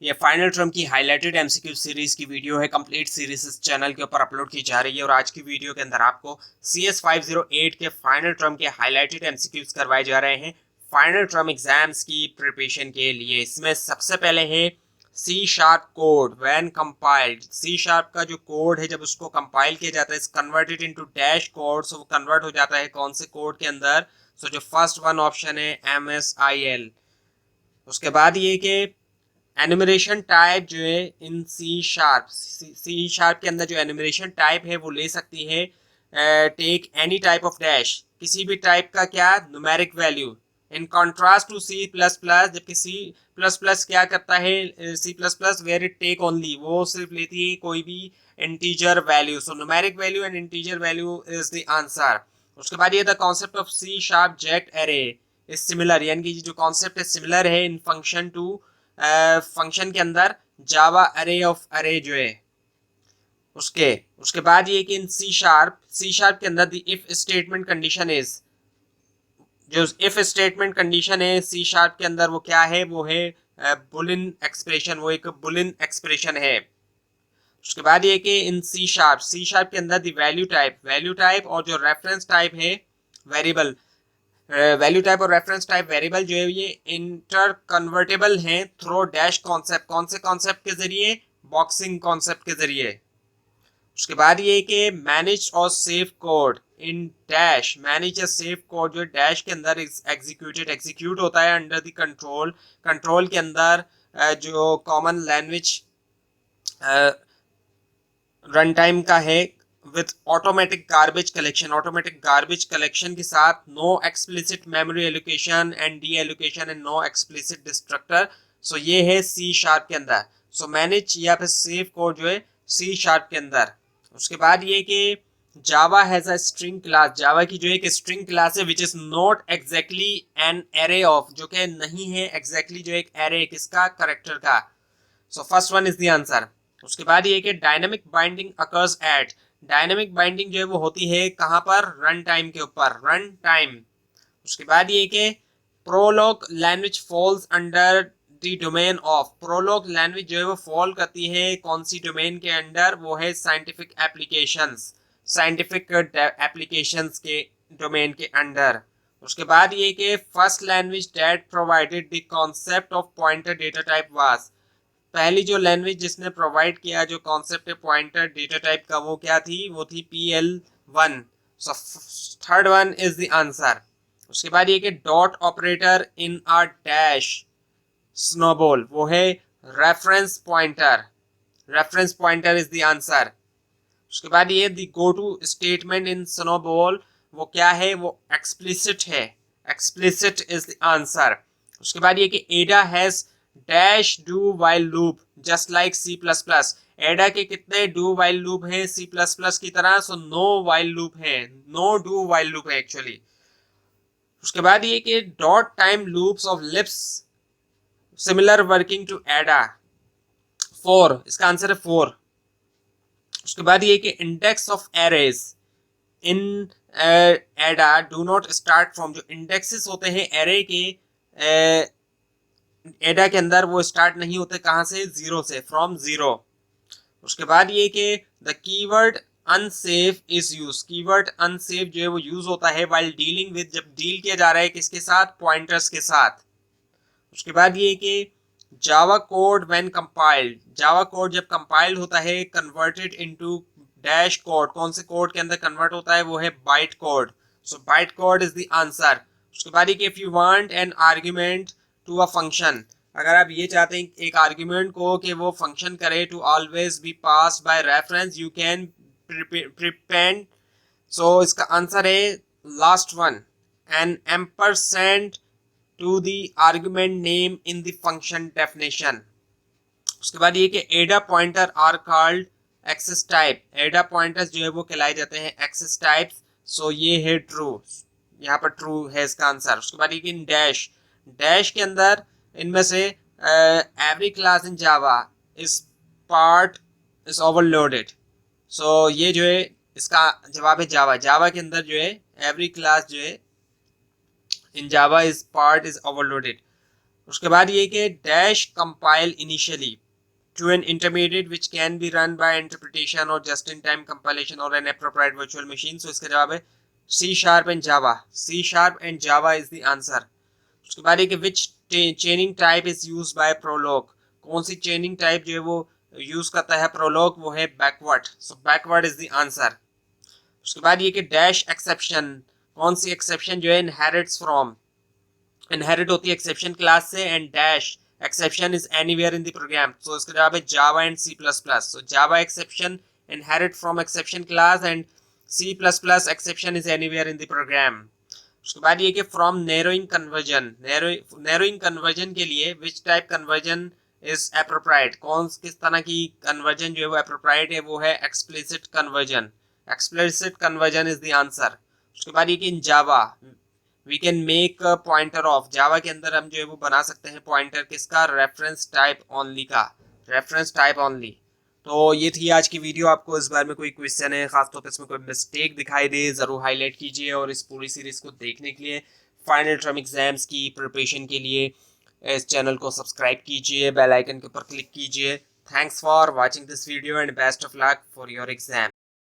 ये final term की highlighted MCQ series की वीडियो है। कंप्लीट सीरीज इस चैनल के ऊपर अपलोड की जा रही है और आज की वीडियो के अंदर आपको CS 508 के फाइनल टर्म के हाईलाइटेड एमसीक्यूज करवाए जा रहे हैं फाइनल टर्म एग्जाम्स की प्रिपरेशन के लिए। इसमें सबसे पहले है C# code when compiled. C# का जो कोड है जब उसको कंपाइल किया जाता है, converted into dash code, so convert हो जाता है कौन से कोड के अंदर। सो जो फर्स्ट वन ऑप्शन है MSIL। उसके बाद ये कि एनिमरेशन टाइप जो है इन C# के अंदर जो एनिमरेशन टाइप है वो ले सकती है take any type of dash, किसी भी टाइप का क्या numeric value. In contrast to C++, जबकि C++ क्या करता है, C++ where it take only, वो सिर्फ लेती है कोई भी integer value. So numeric value and integer value is the answer. उसके बाद ये the concept of C# jagged array is similar, यानी कि जो कॉन्सेप्ट है सिमिलर है इन फंक्शन टू फंक्शन के अंदर जावा अरे ऑफ अरे जो है उसके। उसके बाद ये कि इन सी शार्प के अंदर the if statement condition is, जो इफ स्टेटमेंट कंडीशन है C# के अंदर वो क्या है, वो है बुलिन एक्सप्रेशन, वो एक बुलिन एक्सप्रेशन है। उसके बाद ये कि इन सी शार्प के अंदर द वैल्यू टाइप और जो रेफरेंस टाइप है वेरिएबल, वैल्यू टाइप और रेफरेंस टाइप वेरिएबल जो है ये इंटर कन्वर्टेबल हैं थ्रो डैश कॉन्सेप्ट। कौन से कॉन्सेप्ट के जरिए? बॉक्सिंग कॉन्सेप्ट के जरिए। उसके बाद ये कि मैनेज और save code in dash, manage या सेव कोड जो डैश के अंदर एग्जीक्यूट होता है अंडर द कंट्रोल के अंदर जो कॉमन लैंग्वेज रन टाइम का है विथ ऑटोमेटिक गार्बेज कलेक्शन के साथ, no explicit memory allocation and deallocation and no explicit destructor. So ये है C# के अंदर। सो मैनेज या फिर सेव कोड जो है C# के अंदर। उसके बाद ये कि जावा हैज अ स्ट्रिंग क्लास, जावा की जो एक स्ट्रिंग क्लास है which is not exactly an array of, जो कि नहीं है एग्जैक्टली जो एक एरे किसका, करेक्टर का। So first one is the answer. उसके बाद ये कि dynamic binding occurs at, dynamic binding जो है वो होती है कहां पर, रन टाइम के ऊपर, रन टाइम। उसके बाद ये कि Prolog language falls under the domain of, Prolog language जो है वो फॉल करती है कौन सी डोमेन के अंडर, वो है साइंटिफिक एप्लीकेशंस के डोमेन के अंडर। उसके बाद ये कि first language that provided the concept of pointer data type was, पहली जो लैंग्वेज जिसने प्रोवाइड किया जो कॉन्सेप्ट है पॉइंटर डेटा टाइप का, वो क्या थी, वो थी PL1। So third one is the answer. उसके बाद ये कि dot operator in a dash SNOBOL, वो है reference pointer is the answer. उसके बाद ये the go to statement in SNOBOL, वो क्या है, वो एक्सप्लिसिट है, एक्सप्लिसिट इज द आंसर। उसके बाद ये कि Ada has dash do while loop just like C++, Ada के कितने डू वाइल लूप हैं C++ की तरह, सो नो वाइल लूप है, नो डू वाइल लूप है एक्चुअली। उसके बाद ये कि डॉट टाइम लूप्स ऑफ लिप्स सिमिलर वर्किंग टू एडा, 4, इसका आंसर है 4। उसके बाद ये कि इंडेक्स ऑफ एरेज इन एडा डू नॉट स्टार्ट फ्रॉम, जो इंडेक्सेस होते हैं एरे के एडा के अंदर वो स्टार्ट नहीं होते कहां से, जीरो से, फ्रॉम जीरो। उसके बाद ये कि the keyword unsafe is use, keyword unsafe जो है वो यूज होता है वाइल डीलिंग विद, जब डील किया जा रहा है किसके साथ, पॉइंटर्स के साथ। उसके बाद ये कि Java code when compiled, Java code जब कंपाइल्ड होता है कन्वर्टेड इनटू डैश कोड, कौन से कोड के अंदर कन्वर्ट होता है, वो है byte code. So byte code is the answer. उसके बाद if you want an argument to a function, अगर आप ये चाहते हैं एक आर्गुमेंट को कि वो फंक्शन करे to always be pass by reference, you can prepend. So इसका आंसर है last one, an ampersand to the argument name in the function definition। उसके बाद ये कि Ada pointer are called access type, Ada pointers जो है वो कहलाए जाते हैं एक्सेस टाइप्स। सो ये है ट्रू, यहाँ पर ट्रू है इसका आंसर। उसके बाद ये कि डैश, डैश के अंदर इनमें से एवरी क्लास इन जावा इस पार्ट इज ओवरलोडेड। सो ये जो है इसका जवाब है जावा, जावा के अंदर जो है एवरी क्लास जो है in Java is part is overloaded. उसके बाद ये कि dash compile initially to an intermediate which can be run by interpretation or just-in-time compilation or an appropriate virtual machine. So इसका जवाब है C sharp and Java. C sharp and Java is the answer. उसके बाद है कि which chaining type is used by Prolog. कौन सी chaining type जो है वो यूज करता है Prolog, वो है backward. So backward is the answer. उसके बाद ये कि dash exception, कौन सी exception जो है inherits from, inherit होती है exception class से, and dash exception is anywhere in the program. So इसका जवाब है Java and C++. So Java exception inherit from exception class and C++ exception is anywhere in the program. उसके बाद ये कि from narrowing conversion, narrowing conversion के लिए which type conversion is appropriate, किस तरह की conversion जो है वो appropriate है, वो है explicit conversion. Explicit conversion is the answer. उसके बाद ये कि in Java we can make pointer of, Java के अंदर हम जो है वो बना सकते हैं पॉइंटर किसका, रेफरेंस टाइप ओनली का, रेफरेंस टाइप ओनली। तो ये थी आज की वीडियो। आपको इस बार में कोई क्वेश्चन है, खासतौर पर इसमें कोई मिस्टेक दिखाई दे, ज़रूर हाईलाइट कीजिए। और इस पूरी सीरीज़ को देखने के लिए, फाइनल टर्म एग्जाम्स की प्रिपरेशन के लिए इस चैनल को सब्सक्राइब कीजिए, बेल आइकन के ऊपर क्लिक कीजिए। Thanks for watching this video and best of luck for your exam.